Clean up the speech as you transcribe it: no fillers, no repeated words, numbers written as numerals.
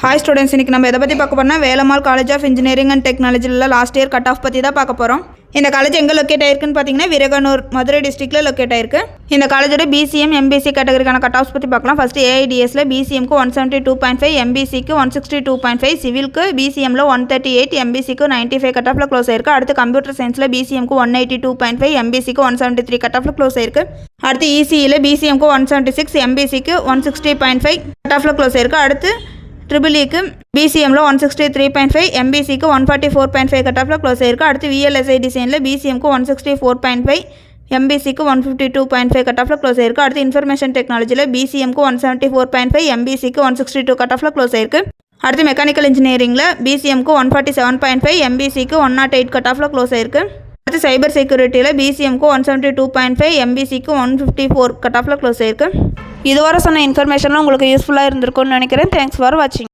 Hi students, இன்றைக்கி நம்ம எதை பற்றி பார்க்க போறோம்னா Velammal college of engineering and டெக்னாலஜியில் லாஸ்ட் இயர் கட் ஆஃப் பற்றி தான் பார்க்க போகிறோம். இந்த காலேஜ் எங்கே லொக்கேட் ஆயிருக்குன்னு பார்த்தீங்கன்னா விரகனூர், மதுரை டிஸ்ட்ரிக்ட்டில் லொக்கேட் ஆயிருக்கு. இந்த காலேஜோட பிசிஎம் எம்பிசி கேட்டகரிக்கான கட் ஆஃப்ஸ் பற்றி பார்க்கலாம். ஃபஸ்ட்டு ஏஐடிஎஸ்ல பிசிஎம்க்கு 172.5, எம்பிசிக்கு 162.5, சிவிலுக்கு பிசிஎம்ல 138, எம்பிசிக்கு 95 கட் ஆஃபில் க்ளோஸ் ஆயிருக்கு. அடுத்து கம்ப்யூட்டர் சயின்ஸில் பிசிஎம்க்கு 182.5, எம்பிசிக்கு 173 கட் ஆஃபில் க்ளோஸ் ஆயிருக்கு. அடுத்து இசியில் பிசிஎம்க்கு 176, எம்பிசிக்கு 160.5 கட் ஆஃபில் க்ளோஸ் ஆயிருக்கு. அடுத்து ட்ரிபிள்இக்கு பிசிஎம்ல 163.5, எம்பிசிக்கு 144.5 கட் ஆஃபில் க்ளோஸ் ஆயிருக்கு. அடுத்து விஎல்எஸ்ஐ டிசைனில் பிசிஎம்க்கு 164.5, எம்பிசிக்கு 152.5 கட் ஆஃபில் க்ளோஸ் ஆயிருக்கு. அடுத்து இன்ஃபர்மேஷன் டெக்னாலஜியில் பிசிஎம்க்கு 174.5, எம்பிசிக்கு 162 கட் ஆஃபில் க்ளோஸ் ஆயிருக்கு. அடுத்து மெக்கானிக்கல் இன்ஜினியரிங்கில் பிசிஎம்க்கு 147.5, எம்பிசிக்கு 108 கட் ஆஃபில் க்ளோஸ் ஆயிருக்கு. அடுத்து சைபர் செக்யூரிட்டியில் பிசிஎம்க்கு 172.5, எம்பிசிக்கு 154 கட் ஆஃபில் க்ளோஸ் ஆயிருக்கு. இதுவரை சொன்ன இன்ஃபர்மேஷன்லாம் உங்களுக்கு யூஸ்ஃபுல்லாக இருந்திருக்கும்னு நினைக்கிறேன். தேங்க்ஸ் ஃபார் வாட்சிங்.